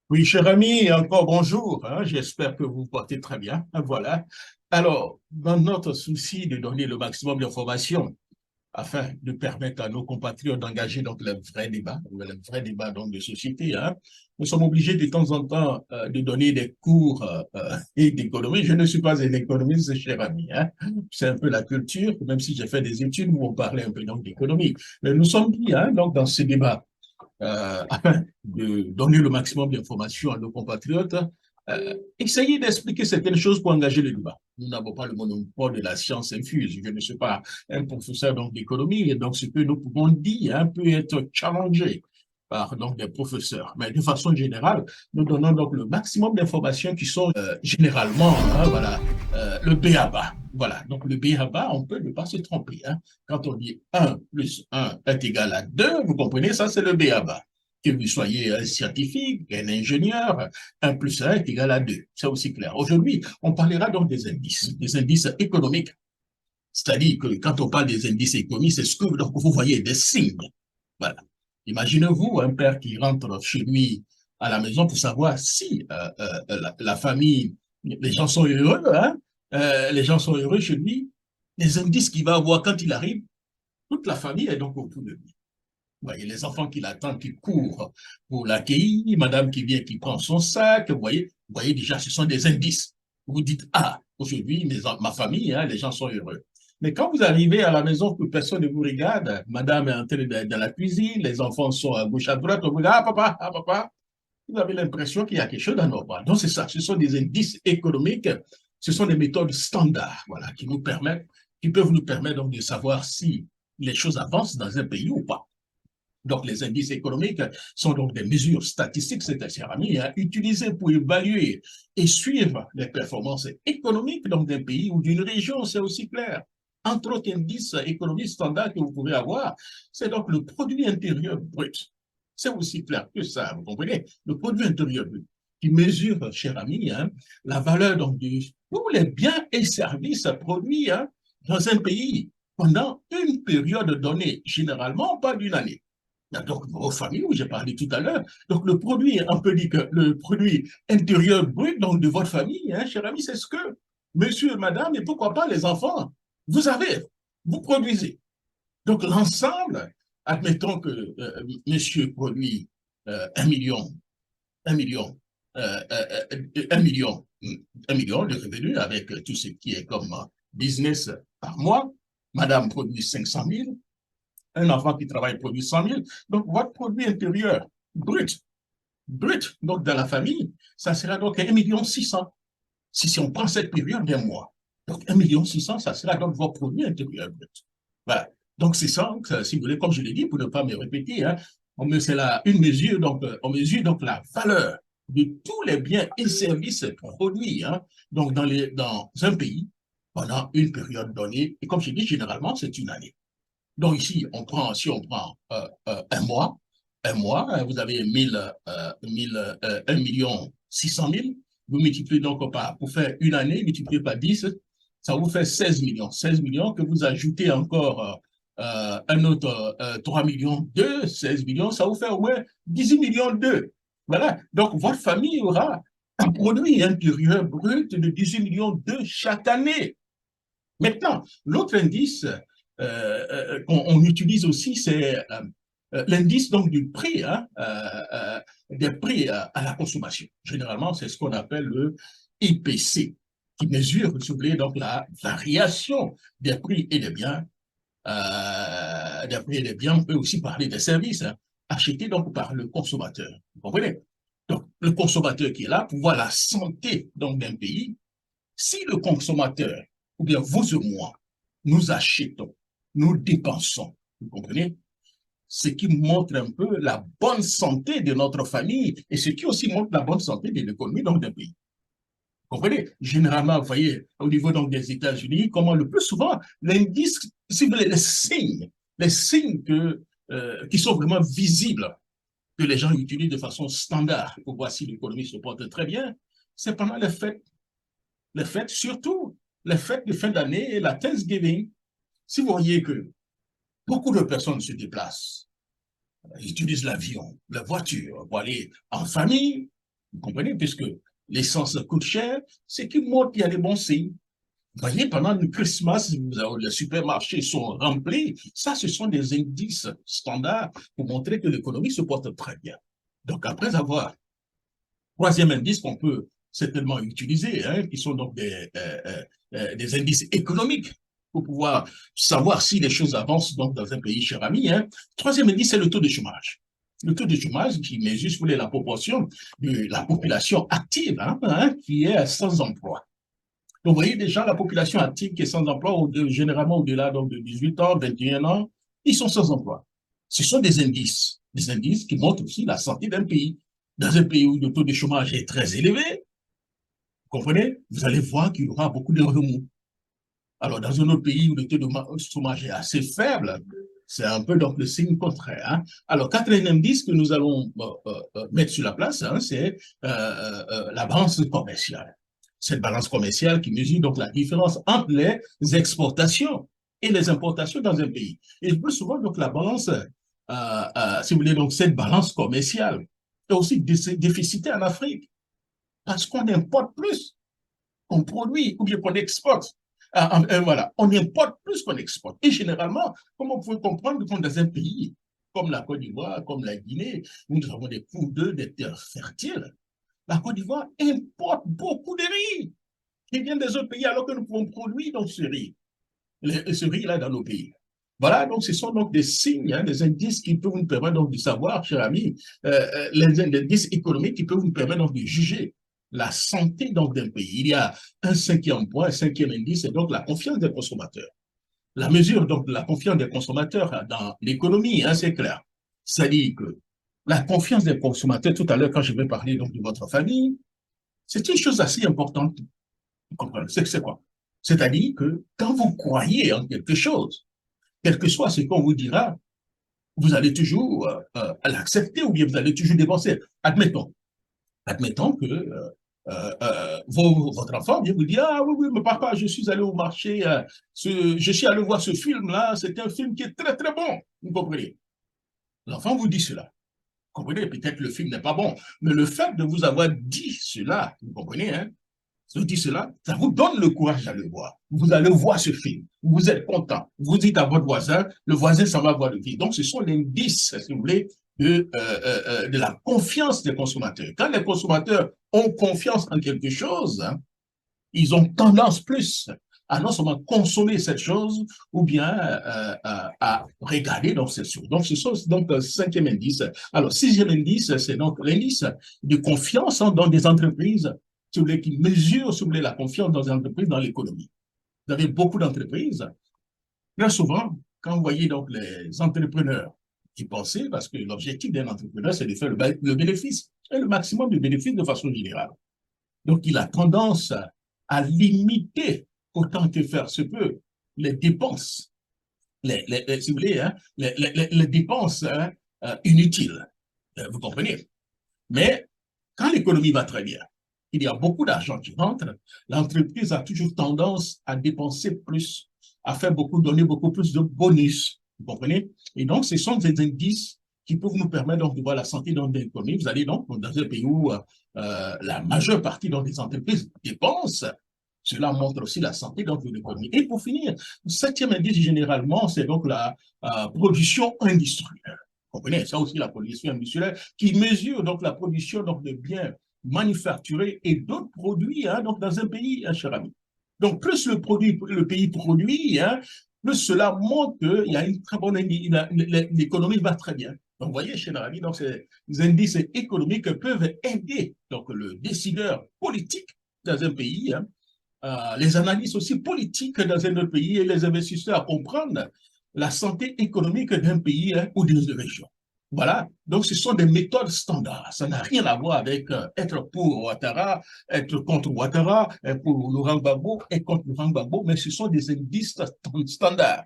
Oui, cher ami, encore bonjour, hein. J'espère que vous vous portez très bien. Voilà. Alors, dans notre souci de donner le maximum d'informations afin de permettre à nos compatriotes d'engager donc le vrai débat donc de société, hein, nous sommes obligés de temps en temps de donner des cours et d'économie. Je ne suis pas un économiste, cher ami, hein. C'est un peu la culture, même si j'ai fait des études où on parlait un peu donc d'économie. Mais nous sommes dit, hein, donc dans ce débat afin de donner le maximum d'informations à nos compatriotes, essayez d'expliquer certaines choses pour engager le débat. Nous n'avons pas le monopole de la science infuse. Je ne suis pas un professeur d'économie, et donc ce que nous pouvons dire hein, peut être challengé par donc, des professeurs. Mais de façon générale, nous donnons donc le maximum d'informations qui sont généralement hein, voilà, le B à bas. Voilà, donc le B à bas, on peut ne pas se tromper. Hein. Quand on dit 1 plus 1 est égal à 2, vous comprenez, ça c'est le B à bas. Que vous soyez un scientifique, un ingénieur, 1 plus 1 est égal à 2. C'est aussi clair. Aujourd'hui, on parlera donc des indices économiques. C'est-à-dire que quand on parle des indices économiques, c'est ce que donc, vous voyez, des signes. Voilà. Imaginez-vous un père qui rentre chez lui à la maison pour savoir si la famille, les gens sont heureux, hein, les gens sont heureux chez lui. Les indices qu'il va avoir quand il arrive, toute la famille est donc autour de lui. Vous voyez les enfants qui l'attendent, qui courent pour l'accueillir, madame qui vient, qui prend son sac, vous voyez déjà, ce sont des indices. Vous dites, ah, aujourd'hui, ma famille, hein, les gens sont heureux. Mais quand vous arrivez à la maison, que personne ne vous regarde, madame est en train de la cuisine, les enfants sont à gauche, à droite, on vous dit, ah, papa, vous avez l'impression qu'il y a quelque chose d'anormal. Donc, c'est ça, ce sont des indices économiques, ce sont des méthodes standards, voilà, qui peuvent nous permettre donc de savoir si les choses avancent dans un pays ou pas. Donc, les indices économiques sont donc des mesures statistiques, c'est-à-dire hein, utilisées pour évaluer et suivre les performances économiques d'un pays ou d'une région, c'est aussi clair. Entre autres indices économiques standards que vous pouvez avoir, c'est donc le produit intérieur brut. C'est aussi clair que ça, vous comprenez? Le produit intérieur brut qui mesure, cher ami, hein, la valeur donc, de tous les biens et services produits hein, dans un pays pendant une période donnée, généralement pas d'une année. Donc, vos familles, où j'ai parlé tout à l'heure. Donc, le produit, on peut dire que le produit intérieur brut donc, de votre famille, hein, cher ami, c'est ce que monsieur et madame, et pourquoi pas les enfants, vous avez, vous produisez. Donc, l'ensemble, admettons que monsieur produit 1 million, 1 million, euh, euh, euh, 1 million, 1 million de revenus avec tout ce qui est comme business par mois. Madame produit 500 000, un enfant qui travaille produit 100 000. Donc, votre produit intérieur brut, donc dans la famille, ça sera donc 1,6 million. Si on prend cette période d'un mois, donc 1,6 million, ça sera donc votre produit intérieur brut. Voilà. Donc, c'est ça, si vous voulez, comme je l'ai dit, pour ne pas me répéter, hein, c'est une mesure, donc, on mesure donc la valeur de tous les biens et services produits hein, donc dans un pays pendant une période donnée. Et comme je dis, généralement, c'est une année. Donc ici, si on prend un mois, vous avez 1 million 600 000, vous multipliez donc pour faire une année, multiplié par 10, ça vous fait 16 millions. 16 millions que vous ajoutez encore un autre 3 millions 2, 16 millions, ça vous fait au moins 18 millions 2. Voilà. Donc votre famille aura un produit intérieur brut de 18 millions 2 chaque année. Maintenant, l'autre indice qu'on utilise aussi, c'est l'indice donc du prix, hein, des prix à la consommation. Généralement, c'est ce qu'on appelle le IPC, qui mesure, si vous voulez, donc la variation des prix et des biens. Des prix et des biens, on peut aussi parler des services hein, achetés donc par le consommateur. Vous comprenez? Donc, le consommateur qui est là pour voir la santé donc d'un pays, si le consommateur, ou bien vous et moi, nous achetons, nous dépensons, vous comprenez? Ce qui montre un peu la bonne santé de notre famille et ce qui aussi montre la bonne santé de l'économie d'un pays. Vous comprenez? Généralement, vous voyez, au niveau donc, des États-Unis, comment le plus souvent, l'indice, si vous voulez, les signes qui sont vraiment visibles, que les gens utilisent de façon standard pour voir si l'économie se porte très bien, c'est pendant les fêtes, surtout les fêtes de fin d'année et la Thanksgiving. Si vous voyez que beaucoup de personnes se déplacent, ils utilisent l'avion, la voiture pour aller en famille, Vous comprenez? Puisque l'essence coûte cher, c'est qu'il montre qu'il y a des bons signes. Vous voyez, pendant le Christmas, les supermarchés sont remplis. Ça, ce sont des indices standards pour montrer que l'économie se porte très bien. Donc, après avoir, troisième indice qu'on peut certainement utiliser, hein, qui sont donc des indices économiques pour pouvoir savoir si les choses avancent donc dans un pays, cher ami. Hein. Troisième indice, c'est le taux de chômage. Le taux de chômage qui mesure, si vous voulez, la proportion de la population active hein, qui est sans emploi. Donc, vous voyez déjà la population active qui est sans emploi, généralement au-delà donc, de 18 ans, 21 ans, ils sont sans emploi. Ce sont des indices qui montrent aussi la santé d'un pays. Dans un pays où le taux de chômage est très élevé, vous comprenez, vous allez voir qu'il y aura beaucoup de remous. Alors, dans un autre pays où le taux de chômage est assez faible, c'est un peu donc le signe contraire. Hein. Alors, quatrième indice que nous allons mettre sur la place, hein, c'est la balance commerciale. Cette balance commerciale qui mesure donc la différence entre les exportations et les importations dans un pays. Et le plus souvent, donc, la balance, si vous voulez, donc, cette balance commerciale est aussi déficitaire en Afrique parce qu'on importe plus qu'on produit ou bien qu'on exporte. Voilà, on importe plus qu'on exporte. Et généralement, comme on peut comprendre, dans un pays comme la Côte d'Ivoire, comme la Guinée, où nous avons des cours d'eau, des terres fertiles, la Côte d'Ivoire importe beaucoup de riz qui vient des autres pays alors que nous pouvons produire donc ce riz, ce riz-là dans nos pays. Voilà, donc ce sont donc des signes, hein, des indices qui peuvent nous permettre donc de savoir, cher ami, les indices économiques qui peuvent nous permettre donc de juger la santé donc d'un pays. Il y a un cinquième point, un cinquième indice, c'est donc la confiance des consommateurs. La mesure donc de la confiance des consommateurs dans l'économie, hein, c'est clair. C'est-à-dire que la confiance des consommateurs, tout à l'heure, quand je vais parler donc de votre famille, c'est une chose assez importante. Vous comprenez? C'est quoi? C'est-à-dire que quand vous croyez en quelque chose, quel que soit ce qu'on vous dira, vous allez toujours l'accepter ou bien vous allez toujours dépenser. Admettons que votre enfant vient vous dire, ah oui, oui, mais papa, je suis allé au marché, je suis allé voir ce film-là, c'est un film qui est très, très bon. Vous comprenez? L'enfant vous dit cela. Vous comprenez? Peut-être le film n'est pas bon, mais le fait de vous avoir dit cela, vous comprenez, hein? Je vous dis cela, ça vous donne le courage d'aller voir. Vous allez voir ce film, vous êtes content. Vous dites à votre voisin, le voisin s'en va voir le film. Donc, ce sont les indices, si vous voulez, de la confiance des consommateurs. Quand les consommateurs ont confiance en quelque chose, hein, ils ont tendance plus à non seulement consommer cette chose ou bien à regarder donc cette chose. Donc, ce sont donc le cinquième indice. Alors, sixième indice, c'est donc l'indice de confiance dans des entreprises si vous voulez, qui mesurent si vous voulez, la confiance dans les entreprises, dans l'économie. Vous avez beaucoup d'entreprises. Très souvent, quand vous voyez donc les entrepreneurs qui pensent, parce que l'objectif d'un entrepreneur, c'est de faire le bénéfice et le maximum de bénéfices de façon générale. Donc, il a tendance à limiter autant que faire se peut les dépenses, si vous voulez, hein, les dépenses hein, inutiles. Vous comprenez? Mais quand l'économie va très bien, il y a beaucoup d'argent qui rentre, l'entreprise a toujours tendance à dépenser plus, à faire beaucoup, donner beaucoup plus de bonus. Vous comprenez? Et donc, ce sont des indices qui peuvent nous permettre donc, de voir la santé dans l'économie. Vous allez donc dans un pays où la majeure partie des entreprises dépensent. Cela montre aussi la santé dans l'économie. Et pour finir, le septième indice, généralement, c'est donc la production industrielle. Vous comprenez? Ça aussi, la production industrielle qui mesure donc la production donc, de biens manufacturés et d'autres produits hein, donc dans un pays, hein, cher ami. Donc, plus le pays produit, hein, plus cela montre qu'il y a une très bonne l'économie va très bien. Donc, vous voyez, cher ami, donc ces indices économiques peuvent aider donc, le décideur politique dans un pays, hein, les analyses aussi politiques dans un autre pays et les investisseurs à comprendre la santé économique d'un pays hein, ou d'une région. Voilà, donc ce sont des méthodes standards. Ça n'a rien à voir avec être pour Ouattara, être contre Ouattara, pour Laurent Gbagbo et contre Laurent Gbagbo, mais ce sont des indices standards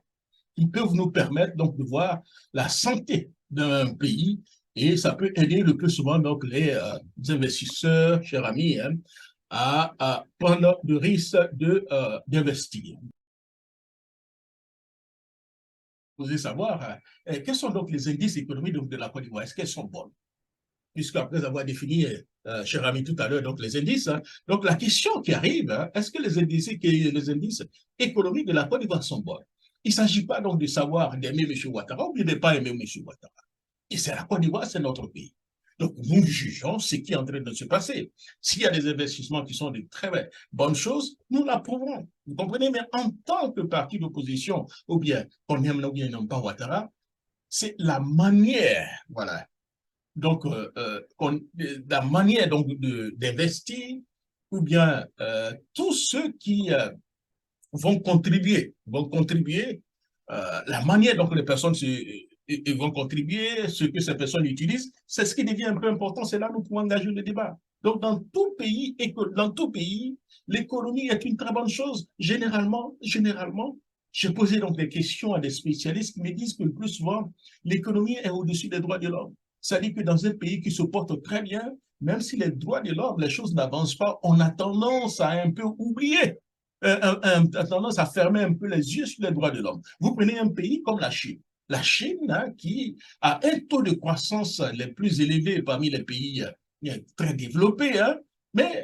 qui peuvent nous permettre donc de voir la santé d'un pays et ça peut aider le plus souvent donc les investisseurs, chers amis, hein, à prendre le risque d'investir. Vous voulez savoir quels sont donc les indices économiques de la Côte d'Ivoire? Est-ce qu'elles sont bonnes? puisqu'après avoir défini, cher ami, tout à l'heure, donc les indices, hein, donc la question qui arrive, hein, est-ce que les indices économiques de la Côte d'Ivoire sont bons? Il ne s'agit pas donc de savoir d'aimer M. Ouattara ou de ne pas aimer M. Ouattara. Et c'est la Côte d'Ivoire, c'est notre pays. Donc, nous jugeons ce qui est en train de se passer. S'il y a des investissements qui sont de très bonnes choses, nous l'approuvons. Vous comprenez? Mais en tant que parti d'opposition, ou bien qu'on aime ou bien non pas Ouattara, c'est la manière, voilà. Donc, la manière donc d'investir, ou bien tous ceux qui vont contribuer, la manière dont les personnes vont contribuer, ce que ces personnes utilisent, c'est ce qui devient un peu important, c'est là où nous pouvons engager le débat. Donc, dans tout pays, l'économie est une très bonne chose. Généralement, j'ai posé donc des questions à des spécialistes qui me disent que le plus souvent, l'économie est au-dessus des droits de l'homme. C'est-à-dire que dans un pays qui se porte très bien, même si les droits de l'homme, les choses n'avancent pas, on a tendance à un peu oublier a tendance à fermer un peu les yeux sur les droits de l'homme. Vous prenez un pays comme la Chine hein, qui a un taux de croissance les plus élevés parmi les pays très développés, hein, mais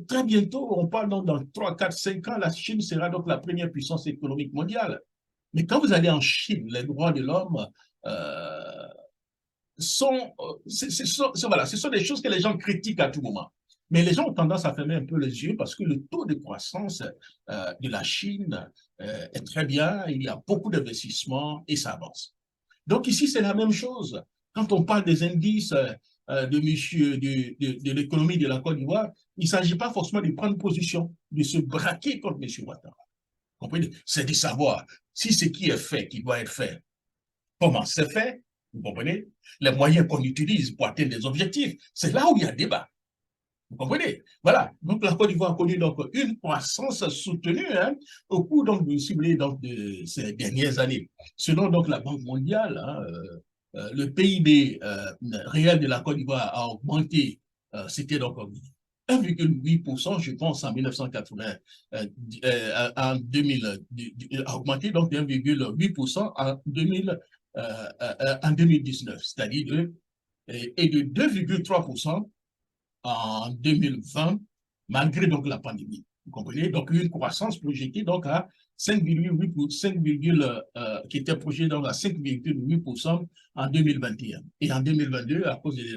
très bientôt, on parle donc dans 3, 4, 5 ans, la Chine sera donc la première puissance économique mondiale. Mais quand vous allez en Chine, les droits de l'homme voilà, ce sont des choses que les gens critiquent à tout moment. Mais les gens ont tendance à fermer un peu les yeux parce que le taux de croissance de la Chine est très bien, il y a beaucoup d'investissements et ça avance. Donc ici, c'est la même chose. Quand on parle des indices de l'économie de la Côte d'Ivoire, il ne s'agit pas forcément de prendre position, de se braquer contre M. Ouattara. Comprenez? C'est de savoir si ce qui est fait, qui doit être fait, comment c'est fait, vous comprenez? Les moyens qu'on utilise pour atteindre des objectifs, c'est là où il y a débat. Vous comprenez? Voilà. Donc, la Côte d'Ivoire a connu donc, une croissance soutenue hein, au cours donc, de ces dernières années. Selon donc, la Banque mondiale, hein, le PIB réel de la Côte d'Ivoire a augmenté, c'était donc 1,8%, je pense, en 1980, en 2000, a augmenté donc de 1,8% en 2019, c'est-à-dire et de 2,3% en 2020, malgré donc la pandémie. Vous comprenez? Donc, une croissance projetée donc à 5,8%, qui était projetée donc à 5,8% en 2021. Et en 2022, à cause de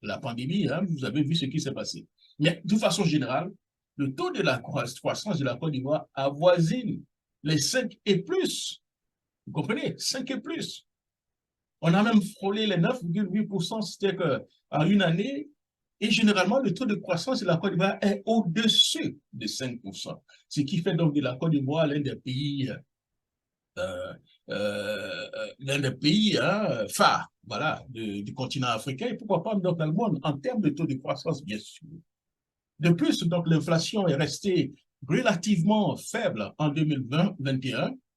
la pandémie, hein, vous avez vu ce qui s'est passé. Mais de façon générale, le taux de la croissance de la Côte d'Ivoire avoisine les 5 et plus. Vous comprenez? 5 et plus. On a même frôlé les 9,8%, c'est-à-dire qu'en une année, et généralement, le taux de croissance de la Côte d'Ivoire est au-dessus de 5%, ce qui fait donc de la Côte d'Ivoire l'un des pays hein, phares voilà, du continent africain, et pourquoi pas dans le monde, en termes de taux de croissance, bien sûr. De plus, donc l'inflation est restée relativement faible en 2020,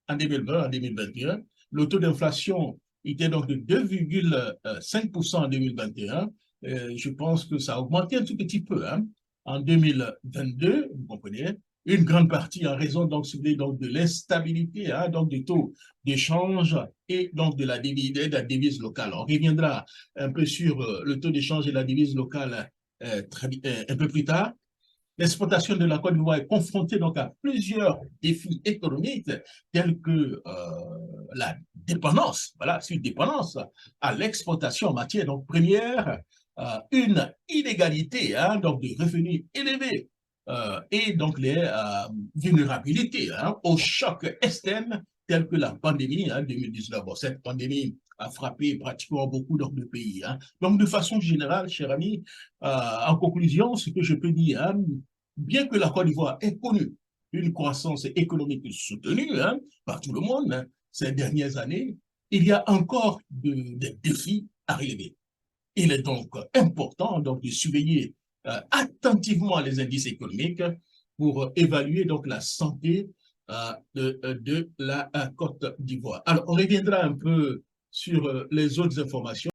en 2021. Le taux d'inflation était donc de 2,5% en 2021. Je pense que ça a augmenté un tout petit peu hein, en 2022, vous comprenez, une grande partie en raison donc, de l'instabilité hein, donc du taux d'échange et donc de la devise locale. On reviendra un peu sur le taux d'échange et la devise locale un peu plus tard. L'exportation de la Côte d'Ivoire est confrontée donc à plusieurs défis économiques tels que la dépendance, voilà, c'est une dépendance à l'exportation en matière donc première, une inégalité hein, donc de revenus élevés et donc les vulnérabilités hein, aux chocs externes tels que la pandémie hein, 2019. Bon, cette pandémie a frappé pratiquement beaucoup de pays. Hein. Donc, de façon générale, cher ami, en conclusion, ce que je peux dire, hein, bien que la Côte d'Ivoire ait connu une croissance économique soutenue hein, par tout le monde hein, ces dernières années, il y a encore des défis à relever. Il est donc important donc, de surveiller attentivement les indices économiques pour évaluer donc, la santé de la Côte d'Ivoire. Alors, on reviendra un peu sur les autres informations.